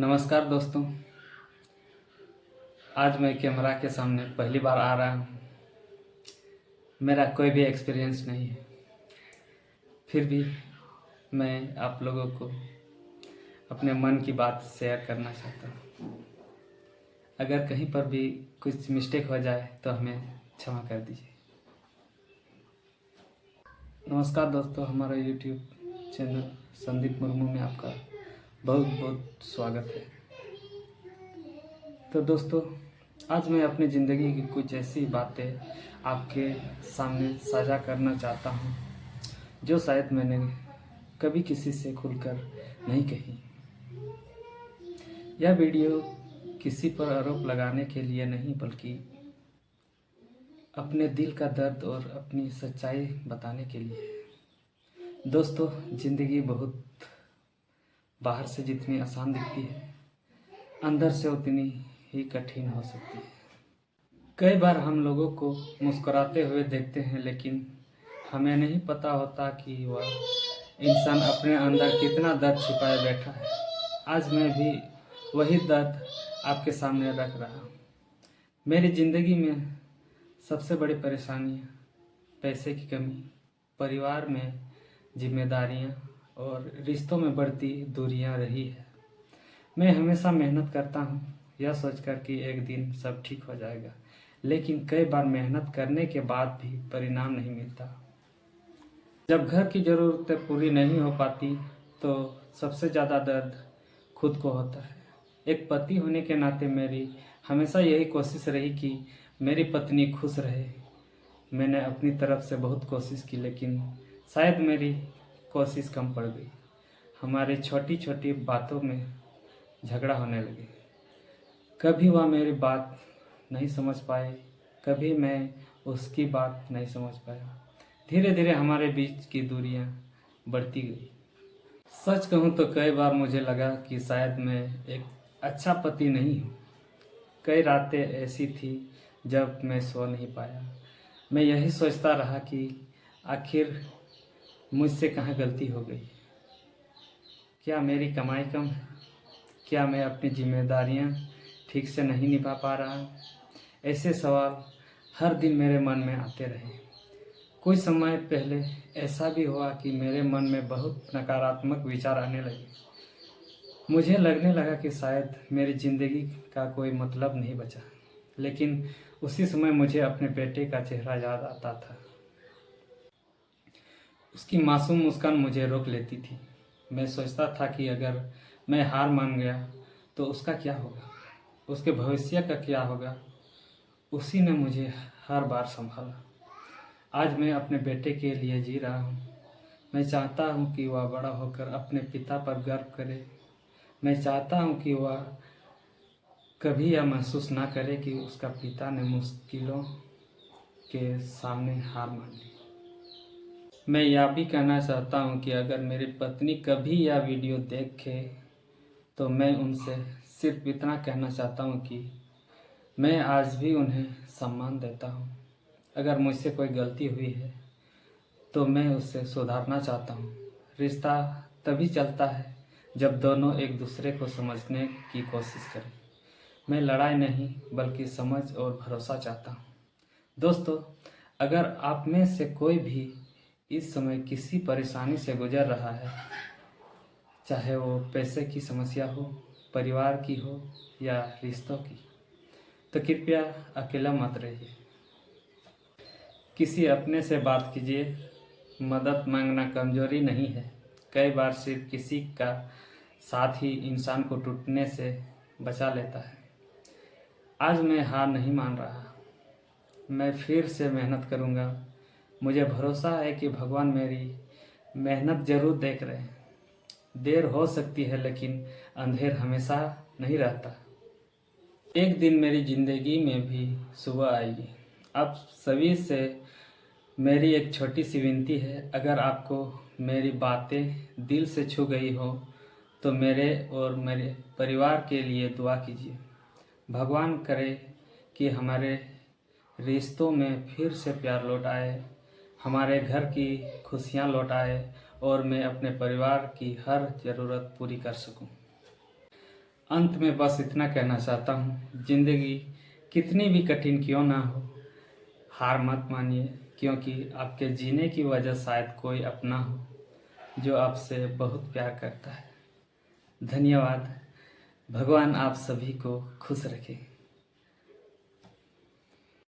नमस्कार दोस्तों। आज मैं कैमरा के सामने पहली बार आ रहा हूँ। मेरा कोई भी एक्सपीरियंस नहीं है, फिर भी मैं आप लोगों को अपने मन की बात शेयर करना चाहता हूँ। अगर कहीं पर भी कुछ मिस्टेक हो जाए तो हमें क्षमा कर दीजिए। नमस्कार दोस्तों, हमारा YouTube चैनल संदीप मुर्मू में आपका बहुत बहुत स्वागत है। तो दोस्तों, आज मैं अपनी ज़िंदगी की कुछ ऐसी बातें आपके सामने साझा करना चाहता हूँ जो शायद मैंने कभी किसी से खुलकर नहीं कही। यह वीडियो किसी पर आरोप लगाने के लिए नहीं, बल्कि अपने दिल का दर्द और अपनी सच्चाई बताने के लिए है। दोस्तों, ज़िंदगी बहुत बाहर से जितनी आसान दिखती है, अंदर से उतनी ही कठिन हो सकती है। कई बार हम लोगों को मुस्कुराते हुए देखते हैं, लेकिन हमें नहीं पता होता कि वह इंसान अपने अंदर कितना दर्द छिपाए बैठा है। आज मैं भी वही दर्द आपके सामने रख रहा हूँ। मेरी ज़िंदगी में सबसे बड़ी परेशानियाँ पैसे की कमी, परिवार में जिम्मेदारियाँ और रिश्तों में बढ़ती दूरियाँ रही है। मैं हमेशा मेहनत करता हूँ यह सोचकर कि एक दिन सब ठीक हो जाएगा, लेकिन कई बार मेहनत करने के बाद भी परिणाम नहीं मिलता। जब घर की ज़रूरतें पूरी नहीं हो पाती तो सबसे ज़्यादा दर्द खुद को होता है। एक पति होने के नाते मेरी हमेशा यही कोशिश रही कि मेरी पत्नी खुश रहे। मैंने अपनी तरफ से बहुत कोशिश की, लेकिन शायद मेरी कोशिश कम पड़ गई। हमारी छोटी छोटी बातों में झगड़ा होने लगे। कभी वह मेरी बात नहीं समझ पाए, कभी मैं उसकी बात नहीं समझ पाया। धीरे धीरे हमारे बीच की दूरियां बढ़ती गई। सच कहूँ तो कई बार मुझे लगा कि शायद मैं एक अच्छा पति नहीं हूँ। कई रातें ऐसी थी जब मैं सो नहीं पाया। मैं यही सोचता रहा कि आखिर मुझसे कहाँ गलती हो गई। क्या मेरी कमाई कम है? क्या मैं अपनी जिम्मेदारियाँ ठीक से नहीं निभा पा रहा हूँ? ऐसे सवाल हर दिन मेरे मन में आते रहे। कुछ समय पहले ऐसा भी हुआ कि मेरे मन में बहुत नकारात्मक विचार आने लगे। मुझे लगने लगा कि शायद मेरी ज़िंदगी का कोई मतलब नहीं बचा। लेकिन उसी समय मुझे अपने बेटे का चेहरा याद आता था। उसकी मासूम मुस्कान मुझे रोक लेती थी। मैं सोचता था कि अगर मैं हार मान गया तो उसका क्या होगा, उसके भविष्य का क्या होगा। उसी ने मुझे हर बार संभाला। आज मैं अपने बेटे के लिए जी रहा हूँ। मैं चाहता हूँ कि वह बड़ा होकर अपने पिता पर गर्व करे। मैं चाहता हूँ कि वह कभी यह महसूस ना करे कि उसका पिता ने मुश्किलों के सामने हार मान ली। मैं यह भी कहना चाहता हूँ कि अगर मेरी पत्नी कभी यह वीडियो देखे तो मैं उनसे सिर्फ इतना कहना चाहता हूँ कि मैं आज भी उन्हें सम्मान देता हूँ। अगर मुझसे कोई गलती हुई है तो मैं उससे सुधारना चाहता हूँ। रिश्ता तभी चलता है जब दोनों एक दूसरे को समझने की कोशिश करें। मैं लड़ाई नहीं बल्कि समझ और भरोसा चाहता हूँ। दोस्तों, अगर आप में से कोई भी इस समय किसी परेशानी से गुजर रहा है, चाहे वो पैसे की समस्या हो, परिवार की हो या रिश्तों की, तो कृपया अकेला मत रहिए। किसी अपने से बात कीजिए। मदद मांगना कमजोरी नहीं है। कई बार सिर्फ किसी का साथ ही इंसान को टूटने से बचा लेता है। आज मैं हार नहीं मान रहा। मैं फिर से मेहनत करूंगा। मुझे भरोसा है कि भगवान मेरी मेहनत जरूर देख रहे हैं। देर हो सकती है, लेकिन अंधेर हमेशा नहीं रहता। एक दिन मेरी ज़िंदगी में भी सुबह आएगी। आप सभी से मेरी एक छोटी सी विनती है, अगर आपको मेरी बातें दिल से छू गई हो तो मेरे और मेरे परिवार के लिए दुआ कीजिए। भगवान करे कि हमारे रिश्तों में फिर से प्यार लौट आए, हमारे घर की खुशियाँ लौट आए और मैं अपने परिवार की हर ज़रूरत पूरी कर सकूं। अंत में बस इतना कहना चाहता हूँ, जिंदगी कितनी भी कठिन क्यों ना हो, हार मत मानिए, क्योंकि आपके जीने की वजह शायद कोई अपना हो जो आपसे बहुत प्यार करता है। धन्यवाद। भगवान आप सभी को खुश रखे।